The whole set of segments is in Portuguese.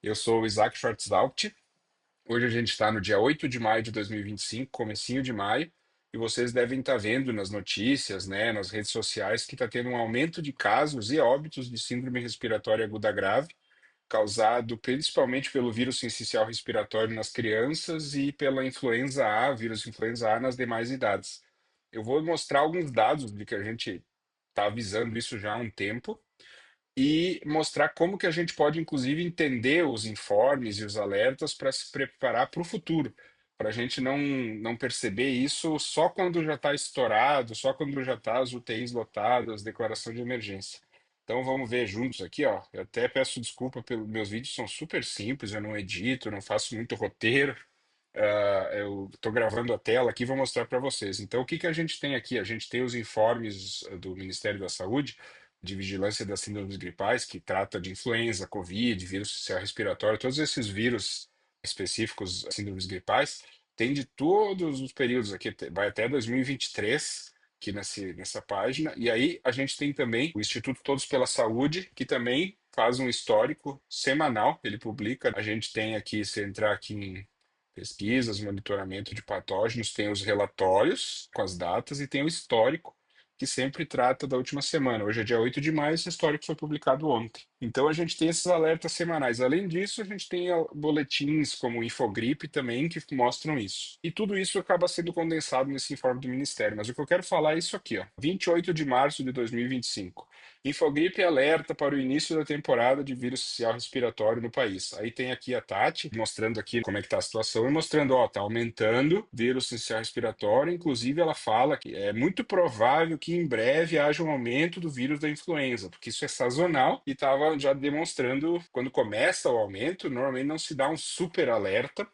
Eu sou o Isaac Schwartzalpt. Hoje a gente está no dia 8 de maio de 2025, comecinho de maio, e vocês devem estar vendo nas notícias, né, nas redes sociais, que está tendo um aumento de casos e óbitos de síndrome respiratória aguda grave, causado principalmente pelo vírus sincicial respiratório nas crianças e pela influenza A, vírus influenza A nas demais idades. Eu vou mostrar alguns dados de que a gente está avisando isso já há um tempo e mostrar como que a gente pode, inclusive, entender os informes e os alertas para se preparar para o futuro, para a gente não perceber isso só quando já está estourado, só quando já está as UTIs lotadas, declaração de emergência. Então vamos ver juntos aqui, ó. Eu até peço desculpa pelos meus vídeos são super simples, eu não edito, não faço muito roteiro. Eu estou gravando a tela aqui e vou mostrar para vocês. Então, o que que a gente tem aqui? A gente tem os informes do Ministério da Saúde de vigilância das síndromes gripais, que trata de influenza, Covid, vírus social respiratório, todos esses vírus específicos, síndromes gripais, tem de todos os períodos aqui, vai até 2023, aqui nessa página. E aí a gente tem também o Instituto Todos pela Saúde, que também faz um histórico semanal, ele publica. A gente tem aqui, se entrar aqui em pesquisas, monitoramento de patógenos, tem os relatórios com as datas e tem o histórico, que sempre trata da última semana. Hoje é dia 8 de maio, esse histórico foi publicado ontem. Então a gente tem esses alertas semanais. Além disso, a gente tem boletins como o Infogripe também que mostram isso. E tudo isso acaba sendo condensado nesse informe do Ministério. Mas o que eu quero falar é isso aqui, ó. 28 de março de 2025. Infogripe alerta para o início da temporada de vírus social respiratório no país. Aí tem aqui a Tati mostrando aqui como é que está a situação e mostrando, ó, tá aumentando vírus social respiratório. Inclusive, ela fala que é muito provável que em breve haja um aumento do vírus da influenza, porque isso é sazonal e estava já demonstrando quando começa o aumento, normalmente não se dá um super alerta.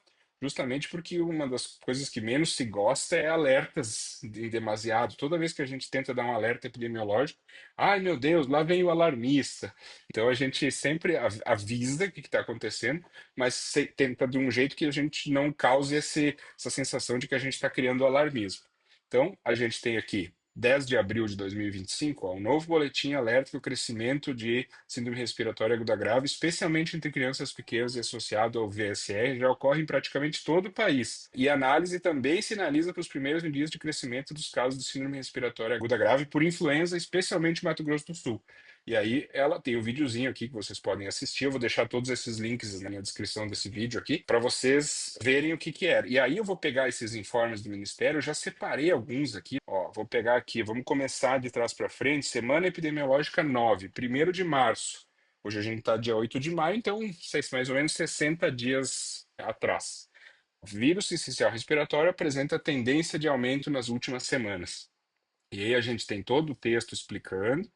Justamente porque uma das coisas que menos se gosta é alertas em demasiado. Toda vez que a gente tenta dar um alerta epidemiológico, ai, meu Deus, lá vem o alarmista. Então a gente sempre avisa o que está acontecendo, mas tenta de um jeito que a gente não cause essa sensação de que a gente está criando alarmismo. Então a gente tem aqui 10 de abril de 2025, ó, um novo boletim alerta que o crescimento de síndrome respiratória aguda grave, especialmente entre crianças pequenas e associado ao VSR, já ocorre em praticamente todo o país. E a análise também sinaliza para os primeiros dias de crescimento dos casos de síndrome respiratória aguda grave por influenza, especialmente em Mato Grosso do Sul. E aí ela tem um videozinho aqui que vocês podem assistir. Eu vou deixar todos esses links na descrição desse vídeo aqui para vocês verem o que que era. E aí eu vou pegar esses informes do Ministério, eu já separei alguns aqui. Ó, vou pegar aqui, vamos começar de trás para frente. Semana epidemiológica 9, 1º de março. Hoje a gente está dia 8 de maio, então mais ou menos 60 dias atrás. Vírus sincicial respiratório apresenta tendência de aumento nas últimas semanas. E aí a gente tem todo o texto explicando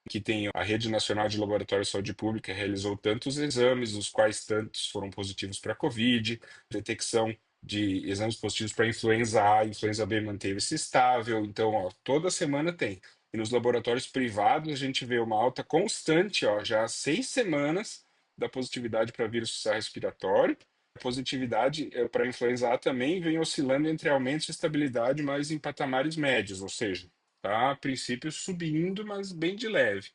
que tem a Rede Nacional de Laboratórios de Saúde Pública realizou tantos exames, os quais tantos foram positivos para Covid, detecção de exames positivos para influenza A, influenza B manteve-se estável, então, ó, toda semana tem. E nos laboratórios privados a gente vê uma alta constante, ó, já há 6 semanas da positividade para vírus social respiratório. A positividade para influenza A também vem oscilando entre aumentos e estabilidade, mas em patamares médios, ou seja, tá a princípio subindo, mas bem de leve.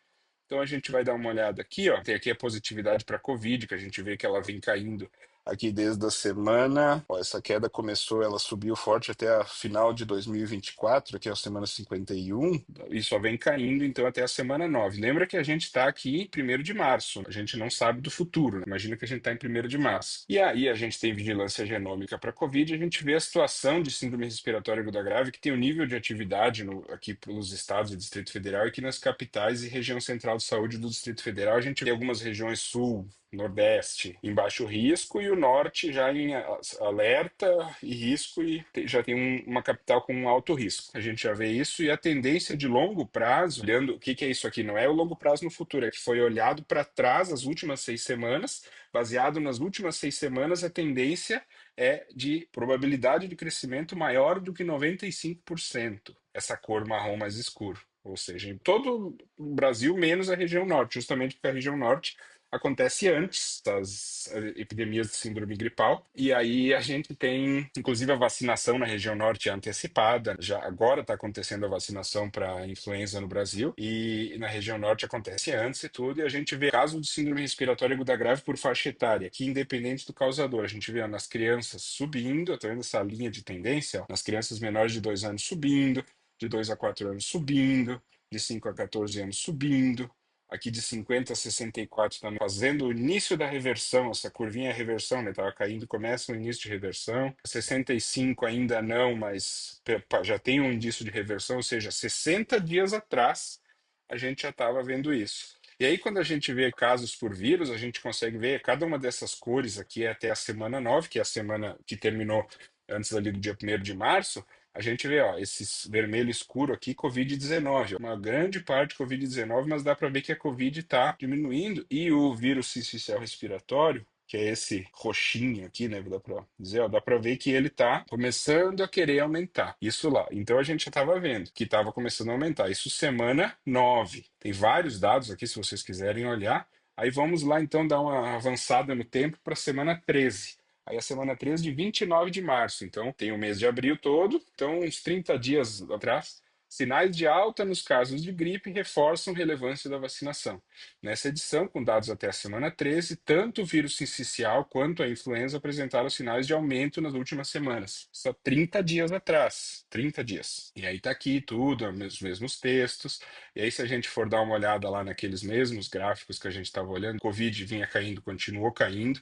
Então a gente vai dar uma olhada aqui, ó. Tem aqui a positividade para Covid, que a gente vê que ela vem caindo aqui desde a semana. Ó, essa queda começou, ela subiu forte até a final de 2024, aqui é a semana 51, e só vem caindo então até a semana 9. Lembra que a gente está aqui em 1º de março, a gente não sabe do futuro, né? Imagina que a gente está em 1º de março. E aí a gente tem vigilância genômica para Covid, a gente vê a situação de síndrome respiratória aguda grave, que tem o nível de atividade aqui pelos estados e Distrito Federal, e aqui nas capitais e região central de saúde do Distrito Federal, a gente vê algumas regiões sul, Nordeste em baixo risco e o Norte já em alerta e risco e já tem uma capital com um alto risco. A gente já vê isso e a tendência de longo prazo, olhando o que que é isso aqui, não é o longo prazo no futuro, é que foi olhado para trás as últimas 6 semanas, baseado nas últimas 6 semanas, a tendência é de probabilidade de crescimento maior do que 95%, essa cor marrom mais escuro. Ou seja, em todo o Brasil, menos a região norte, justamente porque a região norte acontece antes das epidemias de síndrome gripal. E aí a gente tem, inclusive, a vacinação na região norte é antecipada. Já agora está acontecendo a vacinação para influenza no Brasil e na região norte acontece antes e tudo. E a gente vê casos de síndrome respiratória aguda grave por faixa etária, que independente do causador, a gente vê ó, nas crianças subindo, tá vendo essa linha de tendência? Ó, nas crianças menores de 2 anos subindo, de 2 a 4 anos subindo, de 5 a 14 anos subindo, aqui de 50 a 64 também, fazendo o início da reversão, essa curvinha é reversão, né? Tava caindo, começa o início de reversão. 65 ainda não, mas já tem um indício de reversão, ou seja, 60 dias atrás a gente já estava vendo isso. E aí, quando a gente vê casos por vírus, a gente consegue ver cada uma dessas cores aqui é até a semana 9, que é a semana que terminou antes ali do dia 1º de março, a gente vê, ó, esse vermelho escuro aqui, Covid-19. Uma grande parte Covid-19, mas dá para ver que a Covid está diminuindo e o vírus sincicial respiratório, que é esse roxinho aqui, né? Dá para dizer, ó, dá para ver que ele está começando a querer aumentar. Isso lá. Então a gente já estava vendo que estava começando a aumentar. Isso semana 9. Tem vários dados aqui, se vocês quiserem olhar. Aí vamos lá então dar uma avançada no tempo para a semana 13. Aí a semana 13 de 29 de março. Então, tem o mês de abril todo. Então, uns 30 dias atrás, sinais de alta nos casos de gripe reforçam a relevância da vacinação. Nessa edição, com dados até a semana 13, tanto o vírus sincicial quanto a influenza apresentaram sinais de aumento nas últimas semanas. Só 30 dias atrás. 30 dias. E aí tá aqui tudo, os mesmos textos. E aí, se a gente for dar uma olhada lá naqueles mesmos gráficos que a gente estava olhando, Covid vinha caindo, continuou caindo.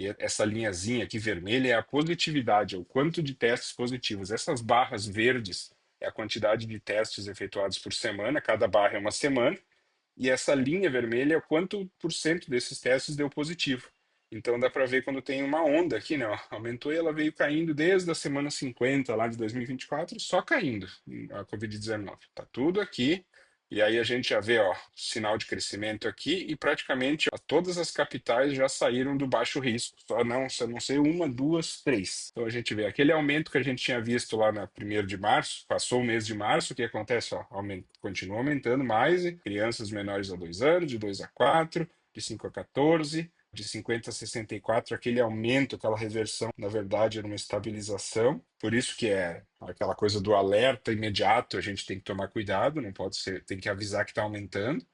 E essa linhazinha aqui vermelha é a positividade, é o quanto de testes positivos. Essas barras verdes é a quantidade de testes efetuados por semana, cada barra é uma semana. E essa linha vermelha é o quanto por cento desses testes deu positivo. Então dá para ver quando tem uma onda aqui, né? Ó, aumentou e ela veio caindo desde a semana 50 lá de 2024, só caindo a Covid-19. Tá tudo aqui. E aí a gente já vê, ó, sinal de crescimento aqui e praticamente ó, todas as capitais já saíram do baixo risco. Só não sei uma, duas, três. Então a gente vê aquele aumento que a gente tinha visto lá na 1º de março, passou o mês de março, o que acontece? Ó, continua aumentando mais, e crianças menores a 2 anos, de 2 a 4, de 5 a 14, de 50 a 64, aquele aumento, aquela reversão, na verdade, era uma estabilização. Por isso que é aquela coisa do alerta imediato, a gente tem que tomar cuidado, não pode ser, tem que avisar que está aumentando.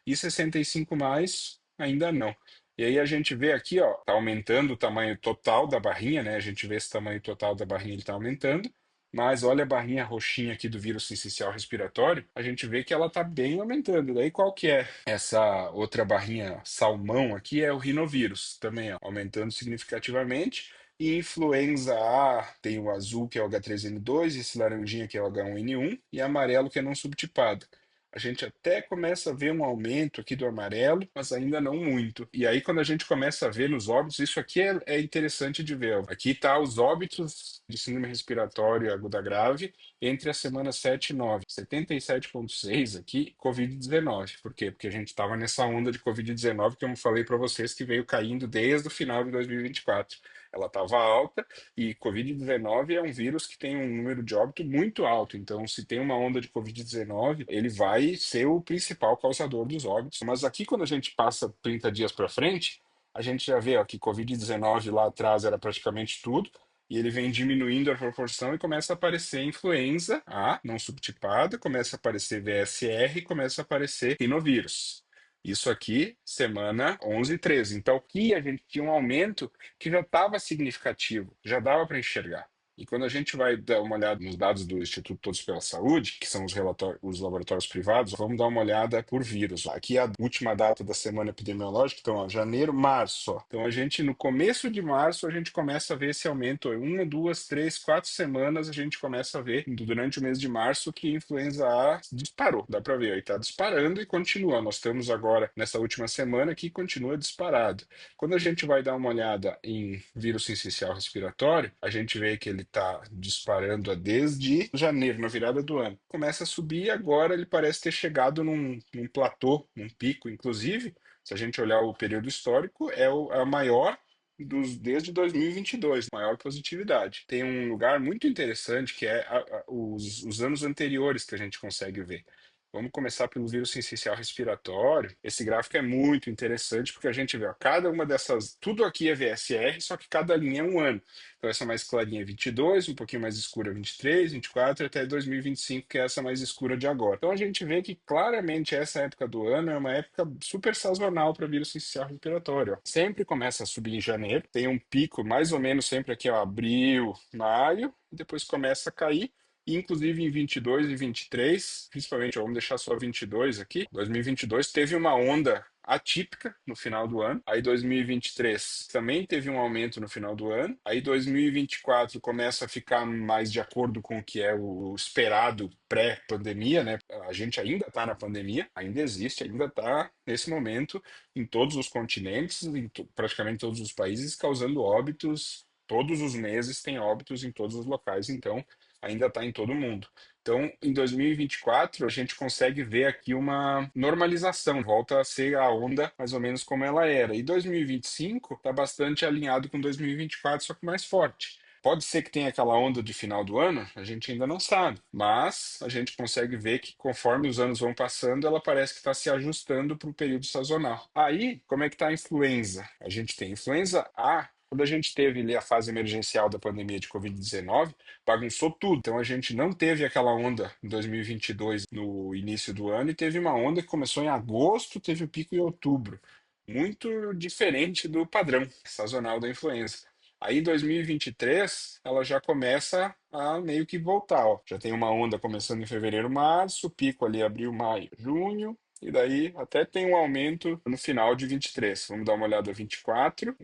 E 65 mais, ainda não. E aí a gente vê aqui, ó, tá aumentando o tamanho total da barrinha, né? A gente vê esse tamanho total da barrinha, ele tá aumentando. Mas olha a barrinha roxinha aqui do vírus sincicial respiratório, a gente vê que ela está bem aumentando. Daí qual que é essa outra barrinha salmão aqui? É o rinovírus, também ó, aumentando significativamente. E influenza A tem o azul, que é o H3N2, esse laranjinha que é o H1N1, e amarelo, que é não subtipado. A gente até começa a ver um aumento aqui do amarelo, mas ainda não muito. E aí, quando a gente começa a ver nos óbitos, isso aqui é interessante de ver. Ó. Aqui está os óbitos de síndrome respiratória aguda grave entre a semana 7 e 9. 77,6 aqui, Covid-19. Por quê? Porque a gente estava nessa onda de Covid-19 que eu falei para vocês que veio caindo desde o final de 2024. Ela estava alta e Covid-19 é um vírus que tem um número de óbito muito alto. Então, se tem uma onda de Covid-19, ele vai ser o principal causador dos óbitos. Mas aqui, quando a gente passa 30 dias para frente, a gente já vê ó, que Covid-19 lá atrás era praticamente tudo. E ele vem diminuindo a proporção e começa a aparecer influenza A, não subtipada, começa a aparecer VSR, começa a aparecer rinovírus. Isso aqui, semana 11 e 13. Então, aqui a gente tinha um aumento que já estava significativo, já dava para enxergar. E quando a gente vai dar uma olhada nos dados do Instituto Todos pela Saúde, que são os laboratórios privados, vamos dar uma olhada por vírus. Aqui é a última data da semana epidemiológica, então, ó, janeiro, março. Ó. Então, a gente, no começo de março, a gente começa a ver esse aumento. Uma, duas, três, 4 semanas, a gente começa a ver, durante o mês de março, que a influenza A disparou. Dá para ver, aí está disparando e continua. Nós estamos agora, nessa última semana, que continua disparado. Quando a gente vai dar uma olhada em vírus sincicial respiratório, a gente vê que ele está disparando desde janeiro, na virada do ano. Começa a subir e agora ele parece ter chegado num platô, num pico, inclusive, se a gente olhar o período histórico, é a maior desde 2022, maior positividade. Tem um lugar muito interessante que é os anos anteriores que a gente consegue ver. Vamos começar pelo vírus sincicial respiratório. Esse gráfico é muito interessante porque a gente vê, ó, cada uma dessas, tudo aqui é VSR, só que cada linha é um ano. Então essa mais clarinha é 22, um pouquinho mais escura 23, 24 até 2025, que é essa mais escura de agora. Então a gente vê que claramente essa época do ano é uma época super sazonal para vírus sincicial respiratório. Ó. Sempre começa a subir em janeiro, tem um pico mais ou menos sempre aqui, ó, abril, maio, e depois começa a cair. E, inclusive em 22 e 23, principalmente, ó, vamos deixar só 22 aqui. 2022 teve uma onda atípica no final do ano. Aí 2023 também teve um aumento no final do ano. Aí 2024 começa a ficar mais de acordo com o que é o esperado pré-pandemia, né? A gente ainda está na pandemia, ainda existe, ainda está nesse momento em todos os continentes, praticamente todos os países, causando óbitos. Todos os meses tem óbitos em todos os locais, então ainda está em todo mundo. Então, em 2024, a gente consegue ver aqui uma normalização, volta a ser a onda mais ou menos como ela era. E 2025 está bastante alinhado com 2024, só que mais forte. Pode ser que tenha aquela onda de final do ano, a gente ainda não sabe, mas a gente consegue ver que conforme os anos vão passando, ela parece que está se ajustando para o período sazonal. Aí, como é que está a influenza? A gente tem influenza A. Quando a gente teve ali a fase emergencial da pandemia de Covid-19, bagunçou tudo. Então a gente não teve aquela onda em 2022 no início do ano e teve uma onda que começou em agosto, teve o pico em outubro. Muito diferente do padrão sazonal da influenza. Aí em 2023 ela já começa a meio que voltar, ó. Já tem uma onda começando em fevereiro, março, pico ali abril, maio, junho, e daí até tem um aumento no final de 23. Vamos dar uma olhada 24.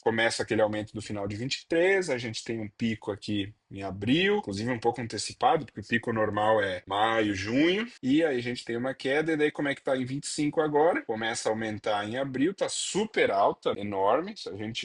Começa aquele aumento do final de 23, a gente tem um pico aqui em abril, inclusive um pouco antecipado, porque o pico normal é maio, junho, e aí a gente tem uma queda, e daí como é que tá em 25 agora? Começa a aumentar em abril, tá super alta, enorme,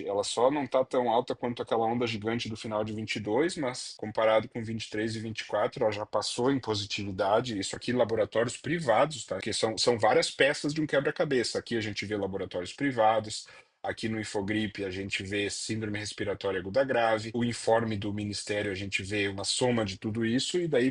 ela só não tá tão alta quanto aquela onda gigante do final de 22, mas comparado com 23 e 24, ela já passou em positividade, isso aqui laboratórios privados, tá? Que são várias peças de um quebra-cabeça. Aqui a gente vê laboratórios privados, aqui no Infogripe a gente vê síndrome respiratória aguda grave, o informe do Ministério a gente vê uma soma de tudo isso e daí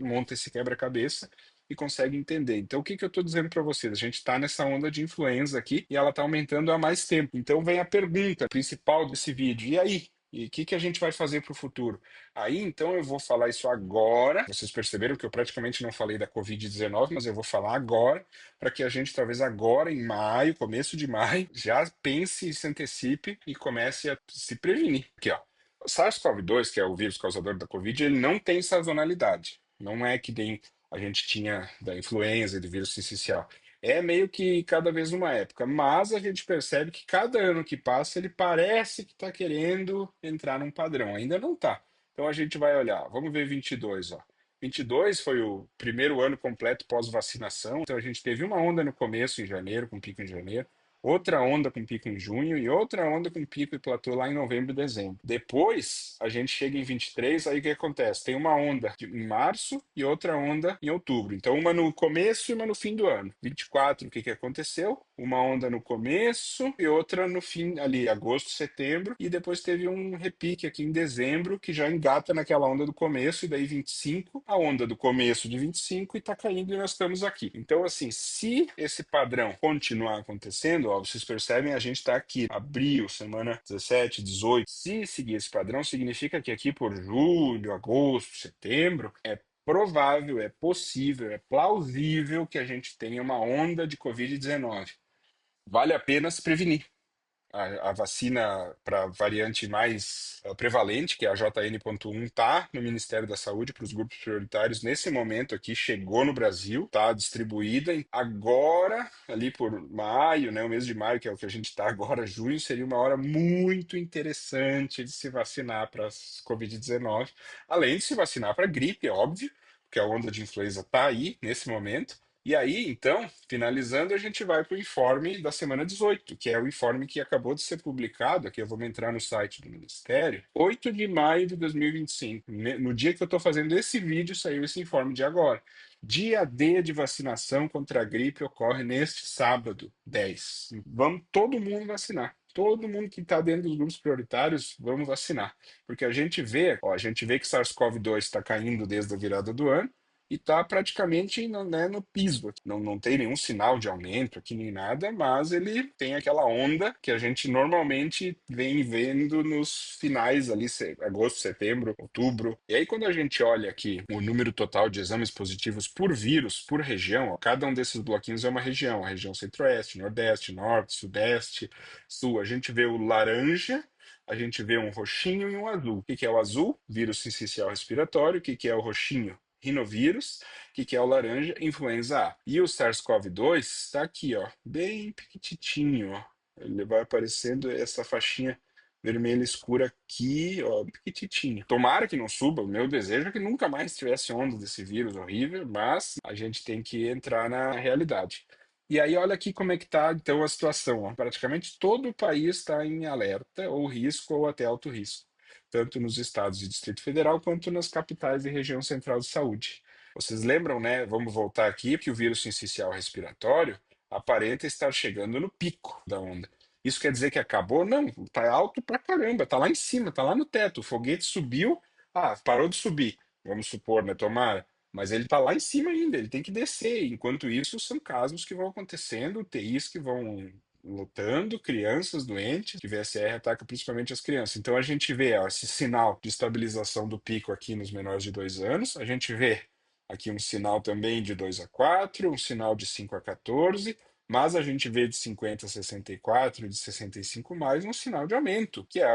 monta esse quebra-cabeça e consegue entender. Então, o que que eu estou dizendo para vocês? A gente está nessa onda de influenza aqui e ela está aumentando há mais tempo. Então, vem a pergunta principal desse vídeo. E aí? E o que que a gente vai fazer para o futuro? Aí, então, eu vou falar isso agora. Vocês perceberam que eu praticamente não falei da Covid-19, mas eu vou falar agora para que a gente, talvez agora, em maio, começo de maio, já pense e se antecipe e comece a se prevenir. Aqui, ó. O SARS-CoV-2, que é o vírus causador da Covid, ele não tem sazonalidade. Não é que nem a gente tinha da influenza e do vírus sincicial. É meio que cada vez uma época, mas a gente percebe que cada ano que passa ele parece que está querendo entrar num padrão. Ainda não está. Então a gente vai olhar, vamos ver 22, ó. 22 foi o primeiro ano completo pós-vacinação, então a gente teve uma onda no começo, em janeiro, com pico em janeiro, outra onda com pico em junho e outra onda com pico e platô lá em novembro e dezembro. Depois, a gente chega em 23, aí o que acontece? Tem uma onda em março e outra onda em outubro. Então, uma no começo e uma no fim do ano. 24, o que que aconteceu? Uma onda no começo e outra no fim, ali, agosto, setembro, e depois teve um repique aqui em dezembro, que já engata naquela onda do começo, e daí 25, a onda do começo de 25 e tá caindo e nós estamos aqui. Então, assim, se esse padrão continuar acontecendo, ó, vocês percebem, a gente está aqui, abril, semana 17, 18. Se seguir esse padrão, significa que aqui por julho, agosto, setembro, é provável, é possível, é plausível que a gente tenha uma onda de Covid-19. Vale a pena se prevenir. A vacina para a variante mais prevalente, que é a JN.1, está no Ministério da Saúde para os grupos prioritários nesse momento aqui, chegou no Brasil, está distribuída. Agora, ali por maio, né, o mês de maio, que é o que a gente está agora, junho, seria uma hora muito interessante de se vacinar para as Covid-19, além de se vacinar para gripe, é óbvio, porque a onda de influenza está aí nesse momento. E aí, então, finalizando, a gente vai para o informe da semana 18, que é o informe que acabou de ser publicado. Aqui eu vou entrar no site do Ministério, 8 de maio de 2025. No dia que eu estou fazendo esse vídeo, saiu esse informe de agora. Dia D de vacinação contra a gripe ocorre neste sábado, 10. Vamos todo mundo vacinar. Todo mundo que está dentro dos grupos prioritários, vamos vacinar. Porque a gente vê que SARS-CoV-2 está caindo desde a virada do ano. e está praticamente no, né, no piso. Não tem nenhum sinal de aumento aqui nem nada, mas ele tem aquela onda que a gente normalmente vem vendo nos finais ali, agosto, setembro, outubro. E aí, quando a gente olha aqui o número total de exames positivos por vírus, por região, ó, cada um desses bloquinhos é uma região, a região centro-oeste, nordeste, norte, sudeste, sul. A gente vê o laranja, a gente vê um roxinho e um azul. O que que é o azul? Vírus sincicial respiratório. O que que é o roxinho? Rinovírus. O que que é o laranja? Influenza A. E o SARS-CoV-2 está aqui, ó, bem pequitinho, ó. Ele vai aparecendo essa faixinha vermelha escura aqui, ó, pequitinho. Tomara que não suba. O meu desejo é que nunca mais tivesse onda desse vírus horrível, mas a gente tem que entrar na realidade. E aí, olha aqui como é que está, então, a situação, ó. Praticamente todo o país está em alerta, ou risco, ou até alto risco, tanto nos estados e Distrito Federal, quanto nas capitais e região central de saúde. Vocês lembram, né? Vamos voltar aqui, que o vírus sincicial respiratório aparenta estar chegando no pico da onda. Isso quer dizer que acabou? Não, tá alto pra caramba, tá lá em cima, tá lá no teto. O foguete subiu, parou de subir, vamos supor, né? Tomara. Mas ele está lá em cima ainda, ele tem que descer. Enquanto isso, são casos que vão acontecendo, UTIs que vão lotando, crianças doentes, que VSR ataca principalmente as crianças. Então a gente vê ó, esse sinal de estabilização do pico aqui nos menores de 2 anos, a gente vê aqui um sinal também de 2 a 4, um sinal de 5 a 14, mas a gente vê de 50 a 64, de 65 mais um sinal de aumento, que é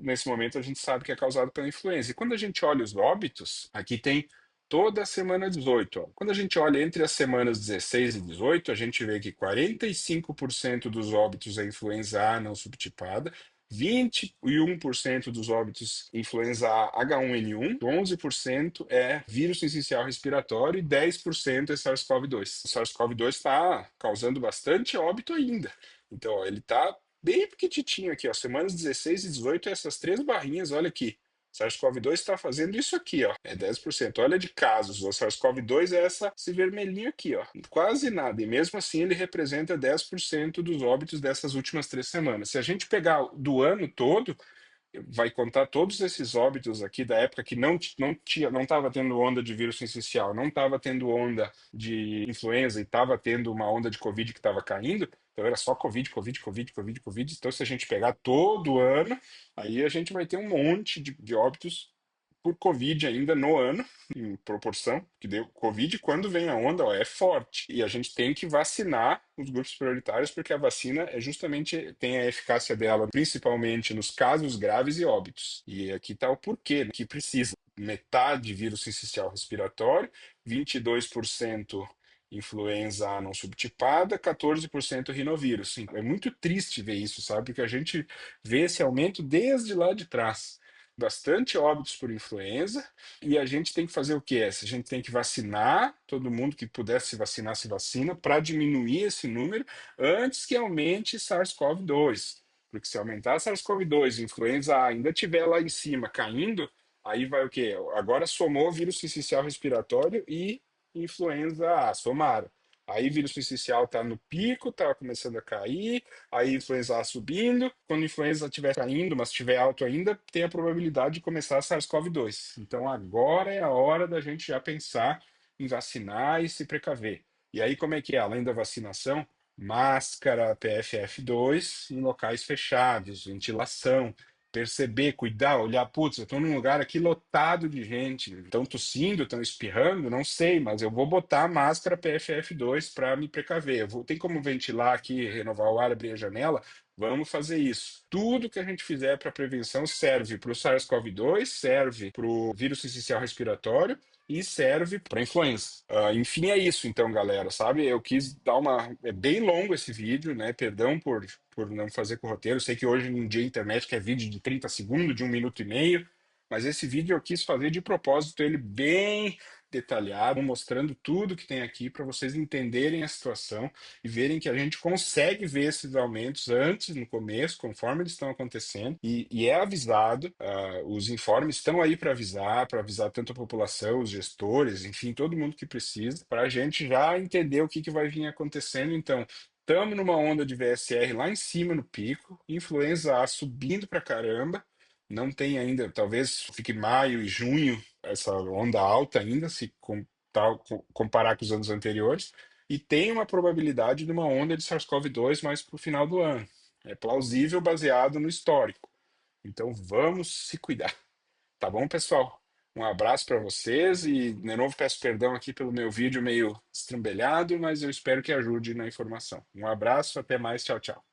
nesse momento a gente sabe que é causado pela influenza. E quando a gente olha os óbitos, aqui tem toda a semana 18. Ó. Quando a gente olha entre as semanas 16 e 18, a gente vê que 45% dos óbitos é influenza A não subtipada, 21% dos óbitos influenza A H1N1, 11% é vírus essencial respiratório e 10% é SARS-CoV-2. O SARS-CoV-2 está causando bastante óbito ainda. Então, ó, ele está bem pequitinho aqui, ó, semanas 16 e 18, essas três barrinhas, olha aqui. SARS-CoV-2 está fazendo isso aqui, ó, é 10%. Olha de casos, o SARS-CoV-2 é esse vermelhinho aqui, ó, quase nada. E mesmo assim ele representa 10% dos óbitos dessas últimas 3 semanas. Se a gente pegar do ano todo, vai contar todos esses óbitos aqui da época que não estava tendo onda de vírus sincicial, não estava tendo onda de influenza e estava tendo uma onda de Covid que estava caindo, então era só Covid, Covid, Covid, Covid, Covid. Então, se a gente pegar todo ano, aí a gente vai ter um monte de óbitos por Covid ainda no ano, em proporção, que deu Covid, quando vem a onda, ó, é forte. E a gente tem que vacinar os grupos prioritários, porque a vacina é justamente, tem a eficácia dela, principalmente nos casos graves e óbitos. E aqui está o porquê, né, que precisa. Metade vírus sincicial respiratório, 22% influenza A não subtipada, 14% rinovírus. Sim, é muito triste ver isso, sabe? Porque a gente vê esse aumento desde lá de trás, bastante óbitos por influenza, e a gente tem que fazer o quê? A gente tem que vacinar, todo mundo que puder se vacinar, se vacina, para diminuir esse número antes que aumente SARS-CoV-2. Porque se aumentar SARS-CoV-2 e influenza A ainda estiver lá em cima caindo, aí vai o quê? Agora somou vírus sincicial respiratório e influenza A, somaram. Aí vírus sincicial está no pico, está começando a cair, aí influenza A subindo. Quando a influenza estiver caindo, mas estiver alto ainda, tem a probabilidade de começar a SARS-CoV-2. Então agora é a hora da gente já pensar em vacinar e se precaver. E aí como é que é? Além da vacinação, máscara, PFF2 em locais fechados, ventilação, perceber, cuidar, olhar, putz, eu estou num lugar aqui lotado de gente, estão tossindo, estão espirrando, não sei, mas eu vou botar a máscara PFF2 para me precaver. Tem como ventilar aqui, renovar o ar, abrir a janela? Vamos fazer isso. Tudo que a gente fizer para prevenção serve para o SARS-CoV-2, serve para o vírus essencial respiratório e serve para influenza. Enfim, é isso, então, galera, sabe? Eu quis dar uma. É bem longo esse vídeo, né? Perdão por não fazer com o roteiro. Sei que hoje em dia a internet quer vídeo de 30 segundos, de 1 minuto e meio, mas esse vídeo eu quis fazer de propósito, ele bem detalhado, mostrando tudo que tem aqui para vocês entenderem a situação e verem que a gente consegue ver esses aumentos antes, no começo, conforme eles estão acontecendo, e é avisado, os informes estão aí para avisar tanto a população, os gestores, enfim, todo mundo que precisa, para a gente já entender o que, que vai vir acontecendo. Então, estamos numa onda de VSR lá em cima no pico, influenza A subindo para caramba, não tem ainda, talvez fique maio e junho essa onda alta ainda, se tal, comparar com os anos anteriores, e tem uma probabilidade de uma onda de SARS-CoV-2 mais para o final do ano. É plausível baseado no histórico. Então vamos se cuidar. Tá bom, pessoal? Um abraço para vocês e, de novo, peço perdão aqui pelo meu vídeo meio estrambelhado, mas eu espero que ajude na informação. Um abraço, até mais, tchau, tchau.